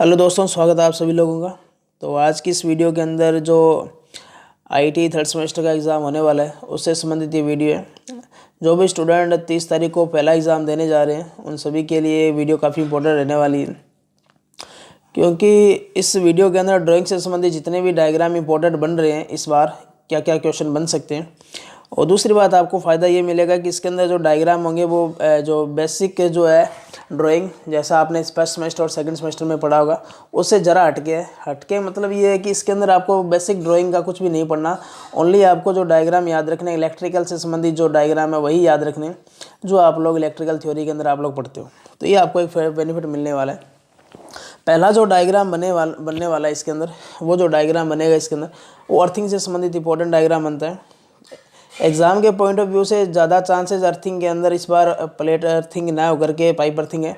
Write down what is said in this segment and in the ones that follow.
Hello दोस्तों, स्वागत है आप सभी लोगों का। तो आज की इस वीडियो के अंदर जो आईटी थर्ड सेमेस्टर का एग्ज़ाम होने वाला है उससे संबंधित ये वीडियो है। जो भी स्टूडेंट 30 तारीख को पहला एग्ज़ाम देने जा रहे हैं उन सभी के लिए वीडियो काफ़ी इंपॉर्टेंट रहने वाली है, क्योंकि इस वीडियो के अंदर ड्राइंग से संबंधित जितने भी डायग्राम इंपॉर्टेंट बन रहे हैं इस बार क्या क्या क्वेश्चन बन सकते हैं। और दूसरी बात आपको फ़ायदा ये मिलेगा कि इसके अंदर जो डायग्राम होंगे वो जो बेसिक जो है ड्राइंग, जैसा आपने फर्स्ट सेमेस्टर और सेकंड सेमेस्टर में पढ़ा होगा उससे ज़रा हटके मतलब ये है कि इसके अंदर आपको बेसिक ड्राइंग का कुछ भी नहीं पढ़ना। ओनली आपको जो डायग्राम याद रखने, इलेक्ट्रिकल से संबंधित जो डायग्राम है वही याद रखने जो आप लोग इलेक्ट्रिकल थ्योरी के अंदर आप लोग पढ़ते हो। तो ये आपको एक बेनिफिट मिलने वाला है। पहला जो डायग्राम बनने वाला है इसके अंदर, वो जो डायग्राम बनेगा इसके अंदर वो अर्थिंग से संबंधित इंपॉर्टेंट डायग्राम बनता है। एग्ज़ाम के पॉइंट ऑफ व्यू से ज़्यादा चांसेस अर्थिंग के अंदर इस बार प्लेट अर्थिंग ना होकर के पाइप अर्थिंग है,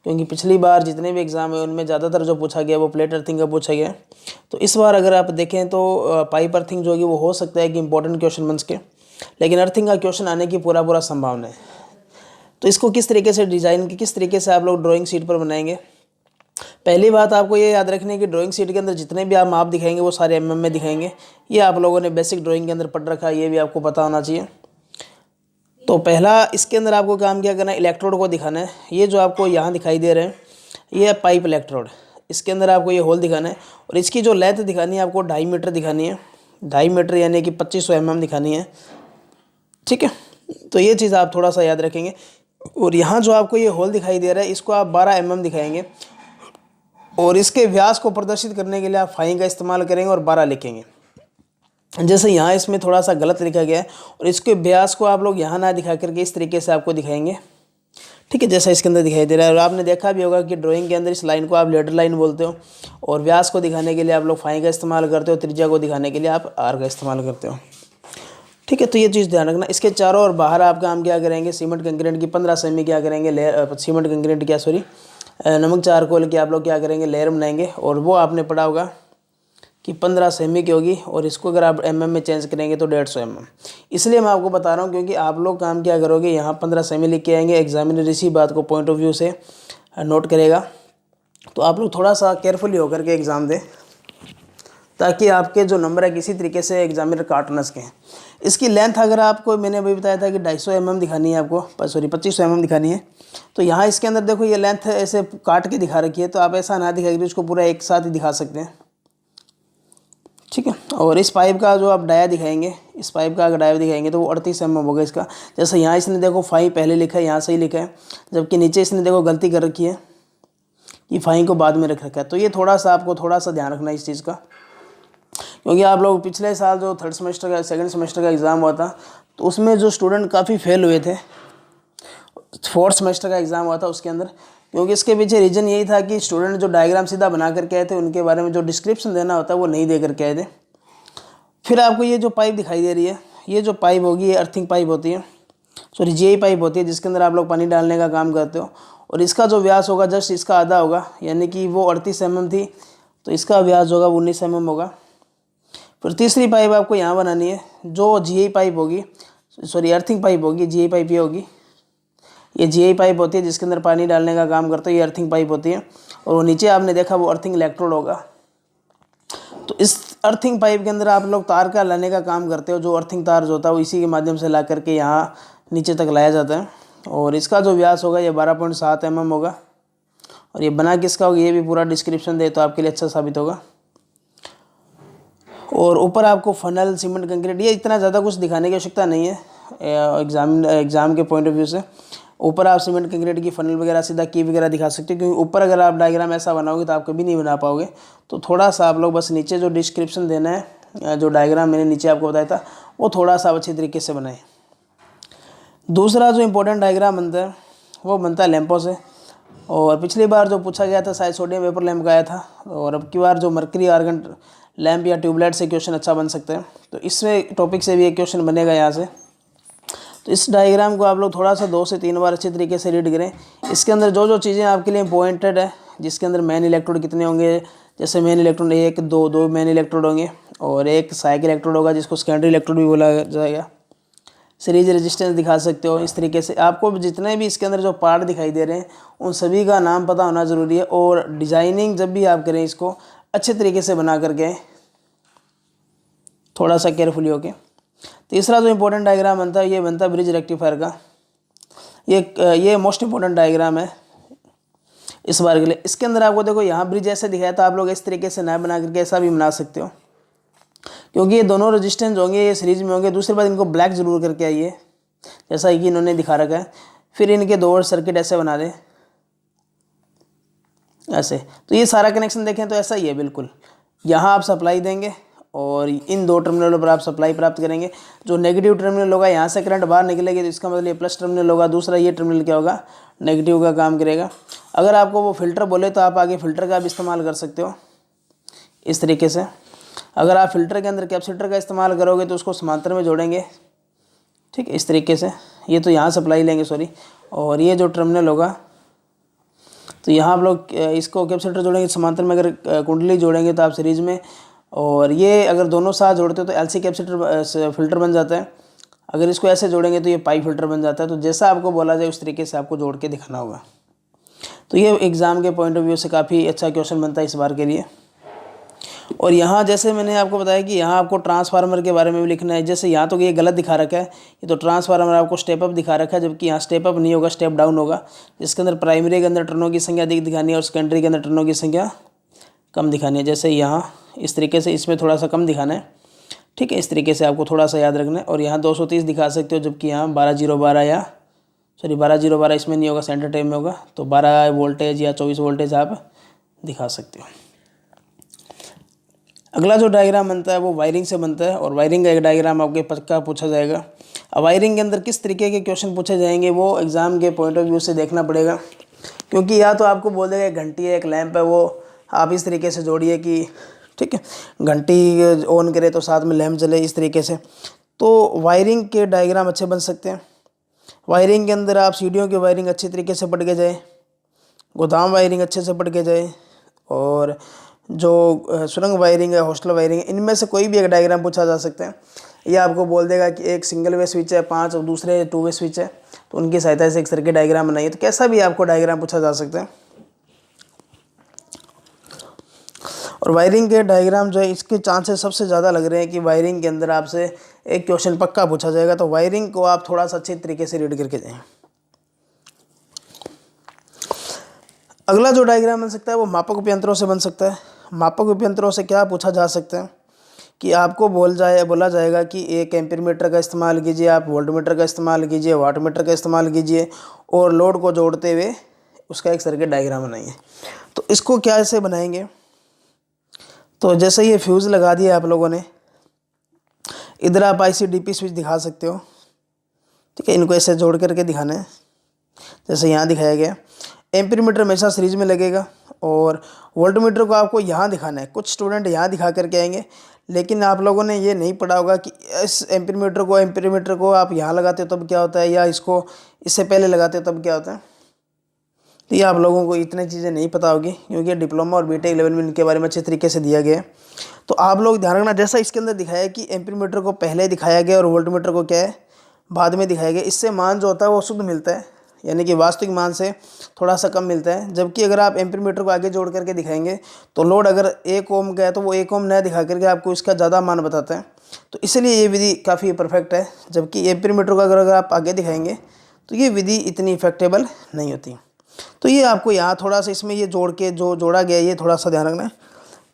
क्योंकि पिछली बार जितने भी एग्ज़ाम है उनमें ज़्यादातर जो पूछा गया वो प्लेट अर्थिंग का पूछा गया। तो इस बार अगर आप देखें तो पाइप अर्थिंग जो होगी वो हो सकता है कि इंपॉर्टेंट क्वेश्चन बन सके, लेकिन अर्थिंग का क्वेश्चन आने की पूरा संभावना है। तो इसको किस तरीके से डिज़ाइन की, किस तरीके से आप लोग ड्राइंग शीट पर बनाएंगे। पहली बात आपको ये याद रखनी है कि ड्राइंग शीट के अंदर जितने भी आप माप दिखाएंगे वो सारे एमएम में दिखाएंगे। ये आप लोगों ने बेसिक ड्राइंग के अंदर पढ़ रखा है, ये भी आपको पता होना चाहिए। तो पहला इसके अंदर आपको काम क्या करना है, इलेक्ट्रोड को दिखाना है। ये जो आपको यहाँ दिखाई दे रहे हैं ये है पाइप इलेक्ट्रोड। इसके अंदर आपको ये होल दिखाना है और इसकी जो लेंथ दिखानी है आपको 2.5 मीटर दिखानी है। 2.5 मीटर यानी कि 2500 mm दिखानी है, ठीक है। तो ये चीज़ आप थोड़ा सा याद रखेंगे। और यहाँ जो आपको ये होल दिखाई दे रहा है इसको आप 12 mm दिखाएंगे और इसके व्यास को प्रदर्शित करने के लिए आप फाई का इस्तेमाल करेंगे और 12 लिखेंगे। जैसे यहाँ इसमें थोड़ा सा गलत लिखा गया है और इसके व्यास को आप लोग यहाँ ना दिखा करके इस तरीके से आपको दिखाएंगे, ठीक है, जैसा इसके अंदर दिखाई दे रहा है। और आपने देखा भी होगा कि ड्राइंग के अंदर इस लाइन को आप लेडर लाइन बोलते हो और व्यास को दिखाने के लिए आप लोग फाई का इस्तेमाल करते हो, त्रिज्या को दिखाने के लिए आप आर का इस्तेमाल करते हो, ठीक है। तो ये चीज़ ध्यान रखना। इसके चारों और बाहर आप काम क्या करेंगे, सीमेंट कंक्रीट की 15 सेमी क्या करेंगे लेयर, सीमेंट कंक्रीट क्या सॉरी नमक चारकोल की आप लोग क्या करेंगे लेयर बनाएंगे। और वो आपने पढ़ा होगा कि 15 सेमी की होगी और इसको अगर आप एमएम में चेंज करेंगे तो 150 mm। इसलिए मैं आपको बता रहा हूँ क्योंकि आप लोग काम क्या करोगे, यहाँ 15 सेमी लिख के आएंगे। एग्जामिनर इसी बात को पॉइंट ऑफ व्यू से नोट करेगा। तो आप लोग थोड़ा सा केयरफुली होकर के एग्ज़ाम दें ताकि आपके जो नंबर है किसी तरीके से एग्जामिनर काट न सकें। इसकी लेंथ अगर आपको, मैंने अभी बताया था कि 250 mm दिखानी है आपको, सॉरी 2500 mm दिखानी है। तो यहाँ इसके अंदर देखो ये लेंथ ऐसे काट के दिखा रखी है, तो आप ऐसा ना दिखाइए, इसको पूरा एक साथ ही दिखा सकते हैं, ठीक है। और इस पाइप का जो आप डाया दिखाएंगे, इस पाइप का अगर डाया दिखाएंगे तो वो 38 mm होगा इसका। जैसे यहाँ इसने देखो फाई पहले लिखा है, यहाँ सही लिखा है, जबकि नीचे इसने देखो गलती कर रखी है कि फाई को बाद में रख रखा है। तो ये थोड़ा सा आपको थोड़ा सा ध्यान रखना है इस चीज़ का, क्योंकि आप लोग पिछले साल जो थर्ड सेमेस्टर का सेकंड सेमेस्टर का एग्ज़ाम हुआ था तो उसमें जो स्टूडेंट काफ़ी फेल हुए थे, फोर्थ सेमेस्टर का एग्ज़ाम हुआ था उसके अंदर, क्योंकि इसके पीछे रीज़न यही था कि स्टूडेंट जो डायग्राम सीधा बना करके आए थे उनके बारे में जो डिस्क्रिप्शन देना होता है वो नहीं दे करके आए थे। फिर आपको ये जो पाइप दिखाई दे रही है, ये जो पाइप होगी ये अर्थिंग पाइप होती है, सॉरी जीआई पाइप होती है, जिसके अंदर आप लोग पानी डालने का काम करते हो। और इसका जो व्यास होगा जस्ट इसका आधा होगा, यानी कि वो 38 mm थी तो इसका व्यास होगा 19 mm होगा। फिर तीसरी पाइप आपको यहाँ बनानी है जो जीआई पाइप होगी, सॉरी अर्थिंग पाइप होगी, जीआई पाइप ये होगी, ये जीआई पाइप होती है जिसके अंदर पानी डालने का काम करते हो, ये अर्थिंग पाइप होती है। और वो नीचे आपने देखा वो अर्थिंग इलेक्ट्रोड होगा। तो इस अर्थिंग पाइप के अंदर आप लोग तार का लाने का काम करते हो, जो अर्थिंग तार जो होता है वो इसी के माध्यम से ला करके यहाँ नीचे तक लाया जाता है। और इसका जो व्यास होगा ये 12.7 mm होगा। और ये बना किसका होगा ये भी पूरा डिस्क्रिप्शन दे तो आपके लिए अच्छा साबित होगा। और ऊपर आपको फनल, सीमेंट कंक्रीट, ये इतना ज़्यादा कुछ दिखाने की आवश्यकता नहीं है एग्ज़ाम के पॉइंट ऑफ व्यू से। ऊपर आप सीमेंट कंक्रीट की फनल वगैरह सीधा की वगैरह दिखा सकते हो, क्योंकि ऊपर अगर आप डायग्राम ऐसा बनाओगे तो आप कभी नहीं बना पाओगे। तो थोड़ा सा आप लोग बस नीचे जो डिस्क्रिप्शन देना है, जो डायग्राम मैंने नीचे आपको बताया था वो थोड़ा सा अच्छी तरीके से बनाएं। दूसरा जो इम्पोर्टेंट डायग्राम बनता है वो बनता है लैंपों से। और पिछली बार जो पूछा गया था शायद सोडियम वेपर लैंप का आया था, और अब की बार जो मर्करी आर्गन लैंप या ट्यूबलाइट से क्वेश्चन अच्छा बन सकते हैं। तो इसमें टॉपिक से भी एक क्वेश्चन बनेगा यहाँ से। तो इस डायग्राम को आप लोग थोड़ा सा 2 से 3 बार अच्छे तरीके से रीड करें। इसके अंदर जो जो चीज़ें आपके लिए इंपॉर्टेंट है, जिसके अंदर मेन इलेक्ट्रोड कितने होंगे, जैसे मेन इलेक्ट्रोड 1 2 मेन इलेक्ट्रोड होंगे और एक सहायक इलेक्ट्रोड होगा जिसको सेकेंडरी इलेक्ट्रोड भी बोला जाएगा। सीरीज रेजिस्टेंस दिखा सकते हो। इस तरीके से आपको जितने भी इसके अंदर जो पार्ट दिखाई दे रहे हैं उन सभी का नाम पता होना ज़रूरी है, और डिज़ाइनिंग जब भी आप करें इसको अच्छे तरीके से बना करके थोड़ा सा केयरफुली होके। तीसरा जो इम्पोर्टेंट डायग्राम बनता है ये बनता है ब्रिज रेक्टिफायर का। ये मोस्ट इम्पोर्टेंट डायग्राम है इस बार के लिए। इसके अंदर आपको देखो यहाँ ब्रिज ऐसे दिखाया, तो आप लोग इस तरीके से नया बना करके ऐसा भी बना सकते हो, क्योंकि ये दोनों रेजिस्टेंस होंगे, ये सीरीज में होंगे। दूसरी बात, इनको ब्लैक जरूर करके आइए जैसा कि इन्होंने दिखा रखा है। फिर इनके दो और सर्किट ऐसे बना दें ऐसे। तो ये सारा कनेक्शन देखें तो ऐसा ही है बिल्कुल। यहाँ आप सप्लाई देंगे और इन दो टर्मिनलों पर आप सप्लाई प्राप्त करेंगे। जो नेगेटिव टर्मिनल होगा यहाँ से करंट बाहर निकलेगी, तो इसका मतलब ये प्लस टर्मिनल होगा। दूसरा ये टर्मिनल क्या होगा, नेगेटिव का काम करेगा। अगर आपको वो फिल्टर बोले तो आप आगे फिल्टर का भी इस्तेमाल कर सकते हो इस तरीके से। अगर आप फिल्टर के अंदर कैपेसिटर का इस्तेमाल करोगे तो उसको समांतर में जोड़ेंगे, ठीक है, इस तरीके से। ये तो यहाँ सप्लाई लेंगे सॉरी, और ये जो टर्मिनल होगा तो यहाँ आप लोग इसको कैपेसिटर जोड़ेंगे समांतर में। अगर कुंडली जोड़ेंगे तो आप सीरीज में, और ये अगर दोनों साथ जोड़ते हो तो एलसी कैपेसिटर फिल्टर बन जाता है। अगर इसको ऐसे जोड़ेंगे तो ये पाई फिल्टर बन जाता है। तो जैसा आपको बोला जाए उस तरीके से आपको जोड़ के दिखाना होगा। तो ये एग्ज़ाम के पॉइंट ऑफ व्यू से काफ़ी अच्छा क्वेश्चन बनता है इस बार के लिए। और यहाँ जैसे मैंने आपको बताया कि यहाँ आपको ट्रांसफार्मर के बारे में भी लिखना है। जैसे यहाँ तो ये गलत दिखा रखा है, ये तो ट्रांसफार्मर आपको स्टेप अप दिखा रखा है, जबकि यहाँ स्टेप अप नहीं होगा, स्टेप डाउन होगा। जिसके अंदर प्राइमरी के अंदर टर्नों की संख्या अधिक दिखानी है और सेकेंडरी के अंदर टर्नों की संख्या कम दिखानी है। जैसे यहाँ इस तरीके से इसमें थोड़ा सा कम दिखाना है, ठीक है, इस तरीके से आपको थोड़ा सा याद रखना है। और यहाँ 230 दिखा सकते हो, जबकि यहाँ 12012 या सॉरी 12012 इसमें नहीं होगा, सेंटर टाइम में होगा। तो 12 वोल्टेज या 24 वोल्टेज आप दिखा सकते हो। अगला जो डायग्राम बनता है वो वायरिंग से बनता है, और वायरिंग का एक डायग्राम आपके पक्का पूछा जाएगा। अब वायरिंग के अंदर किस तरीके के क्वेश्चन पूछे जाएंगे वो एग्ज़ाम के पॉइंट ऑफ व्यू से देखना पड़ेगा, क्योंकि या तो आपको बोल देगा एक घंटी है, एक लैंप है, वो आप इस तरीके से जोड़िए कि ठीक है घंटी ऑन करे तो साथ में लैंप जले, इस तरीके से। तो वायरिंग के डायग्राम अच्छे बन सकते हैं। वायरिंग के अंदर आप सीढ़ियों की वायरिंग अच्छी तरीके से पढ़ के जाए, गोदाम वायरिंग अच्छे से पढ़ के जाए, और जो सुरंग वायरिंग है, हॉस्टल वायरिंग है, इनमें से कोई भी एक डायग्राम पूछा जा सकता है। ये आपको बोल देगा कि एक सिंगल वे स्विच है 5 और दूसरे 2 वे स्विच है, तो उनकी सहायता से एक सर्किट डायग्राम बनाइए। तो कैसा भी आपको डायग्राम पूछा जा सकता है। और वायरिंग के डायग्राम जो है इसके चांसेस सबसे ज़्यादा लग रहे हैं कि वायरिंग के अंदर आपसे एक क्वेश्चन पक्का पूछा जाएगा। तो वायरिंग को आप थोड़ा सा अच्छे तरीके से रीड करके जाएं। अगला जो डायग्राम बन सकता है वो मापक उपयंत्रों से बन सकता है। मापक उपयंत्रों से क्या पूछा जा सकता है कि आपको बोला जाएगा कि एक एम्पीमीटर का इस्तेमाल कीजिए, आप वोल्टमीटर का इस्तेमाल कीजिए, वाटमीटर का इस्तेमाल कीजिए, और लोड को जोड़ते हुए उसका एक सर्किट डायग्राम बनाइए। तो इसको क्या ऐसे बनाएंगे, तो जैसे ये फ्यूज़ लगा दिया आप लोगों ने, इधर आप IC/DP स्विच दिखा सकते हो, ठीक है, इनको ऐसे जोड़ करके दिखाना है जैसे यहाँ दिखाया गया। एम्पीमीटर हमेशा सीरीज में लगेगा, और वोल्टमीटर को आपको यहाँ दिखाना है। कुछ स्टूडेंट यहाँ दिखा करके आएंगे, लेकिन आप लोगों ने ये नहीं पढ़ा होगा कि इस एम्पीमीटर को आप यहाँ लगाते हो तब क्या होता है, या इसको इससे पहले लगाते हो तब क्या होता है। तो ये आप लोगों को इतनी चीज़ें नहीं पता होगी, क्योंकि डिप्लोमा और बीटेक लेवल में इनके बारे में अच्छे तरीके से दिया गया है। तो आप लोग ध्यान रखना, जैसा इसके अंदर दिखाया है कि एम्पीमीटर को पहले दिखाया गया और वोल्टमीटर को क्या है बाद में दिखाया गया। इससे मान जो होता है वो शुद्ध मिलता है, यानी कि वास्तविक मान से थोड़ा सा कम मिलता है। जबकि अगर आप एम्पीमीटर को आगे जोड़ करके दिखाएंगे तो लोड अगर 1 ओम का है तो वो 1 ओम न दिखा करके आपको इसका ज़्यादा मान बताता है। तो इसलिए ये विधि काफ़ी परफेक्ट है। जबकि एम्पीमीटर को अगर आप आगे दिखाएंगे तो ये विधि इतनी इफेक्टेबल नहीं होती। तो ये आपको यहाँ थोड़ा सा इसमें ये जोड़ के जो जोड़ा गया ये थोड़ा सा ध्यान रखना है।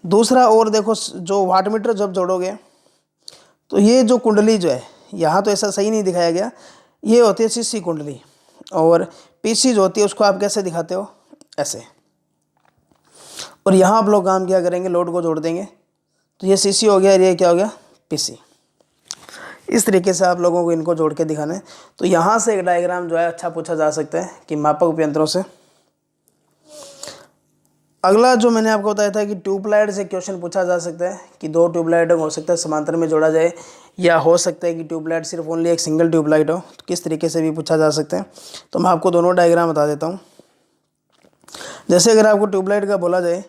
दूसरा, और देखो जो वाटमीटर जब जोड़ोगे तो ये जो कुंडली जो है यहाँ तो ऐसा सही नहीं दिखाया गया, ये होती है CC कुंडली, और PC जो होती है उसको आप कैसे दिखाते हो, ऐसे। और यहाँ आप लोग काम क्या करेंगे, लोड को जोड़ देंगे, तो ये CC हो गया, ये क्या हो गया, PC। इस तरीके से आप लोगों को इनको जोड़ के दिखाना है। तो यहाँ से एक डायग्राम जो है अच्छा पूछा जा सकता है कि मापक उपयंत्रों से। अगला जो मैंने आपको बताया था कि ट्यूबलाइट से क्वेश्चन पूछा जा सकता है कि 2 ट्यूबलाइट हो सकता है समांतर में जोड़ा जाए, या हो सकता है कि ट्यूबलाइट सिर्फ ओनली एक सिंगल ट्यूबलाइट हो। तो किस तरीके से भी पूछा जा सकता है। तो मैं आपको दोनों डायग्राम बता देता हूँ। जैसे अगर आपको ट्यूबलाइट का बोला जाए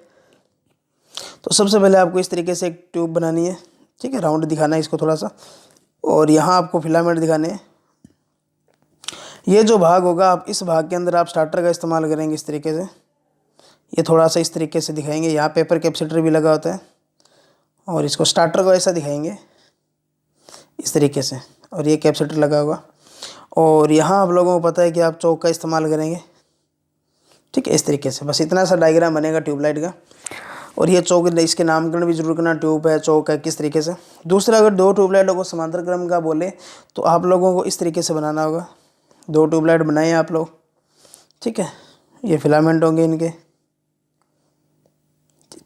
तो सबसे पहले आपको इस तरीके से एक ट्यूब बनानी है, ठीक है, राउंड दिखाना है इसको थोड़ा सा, और यहाँ आपको फिलामेंट दिखाने हैं ये जो भाग होगा, आप इस भाग के अंदर आप स्टार्टर का इस्तेमाल करेंगे इस तरीके से। ये थोड़ा सा इस तरीके से दिखाएंगे, यहाँ पेपर कैपेसिटर भी लगा होता है और इसको स्टार्टर को ऐसा दिखाएंगे इस तरीके से, और ये कैपेसिटर लगा होगा। और यहाँ आप लोगों को पता है कि आप चौक का इस्तेमाल करेंगे, ठीक है, इस तरीके से। बस इतना सा डायग्राम बनेगा ट्यूबलाइट का। और ये चौक, इसके नामकरण भी जरूर करना, ट्यूब है, चौक है, किस तरीके से। दूसरा, अगर दो ट्यूबलाइटों को समांतर क्रम का बोले तो आप लोगों को इस तरीके से बनाना होगा। दो ट्यूबलाइट बनाए आप लोग, ठीक है। ये फिलामेंट होंगे इनके,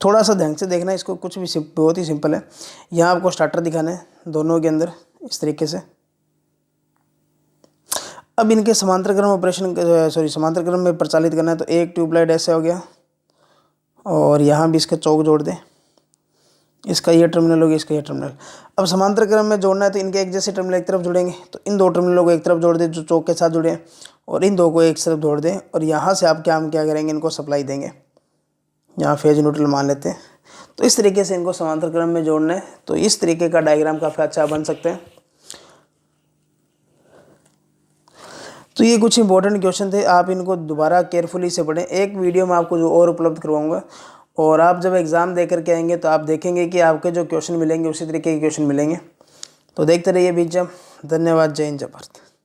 थोड़ा सा ध्यान से देखना इसको, कुछ भी बहुत ही सिंपल है। यहाँ आपको स्टार्टर दिखाना है दोनों के अंदर इस तरीके से। अब इनके समांतर क्रम ऑपरेशन, समांतर क्रम में प्रचालित करना है, तो एक ट्यूबलाइट ऐसे हो गया और यहाँ भी इसका चौक जोड़ दें। इसका ये टर्मिनल हो गया, इसका ये टर्मिनल। अब समांतर क्रम में जोड़ना है तो इनके एक जैसे टर्मिनल एक तरफ जुड़ेंगे, तो इन दो टर्मिनलों को एक तरफ जोड़ दें जो चौक के साथ जुड़े हैं, और इन दो को एक तरफ जोड़ दें। और यहाँ से आप क्या करेंगे, इनको सप्लाई देंगे। यहाँ फेज न्यूट्रल मान लेते हैं। तो इस तरीके से इनको समांतर क्रम में जोड़ना है। तो इस तरीके का डायग्राम काफ़ी अच्छा बन सकते हैं। तो ये कुछ इंपॉर्टेंट क्वेश्चन थे, आप इनको दोबारा केयरफुली से पढ़ें। एक वीडियो में आपको जो और उपलब्ध करवाऊंगा, और आप जब एग्ज़ाम दे करके आएंगे तो आप देखेंगे कि आपके जो क्वेश्चन मिलेंगे उसी तरीके के क्वेश्चन मिलेंगे। तो देखते रहिए बीच जब। धन्यवाद। जय हिंद, जय भारत।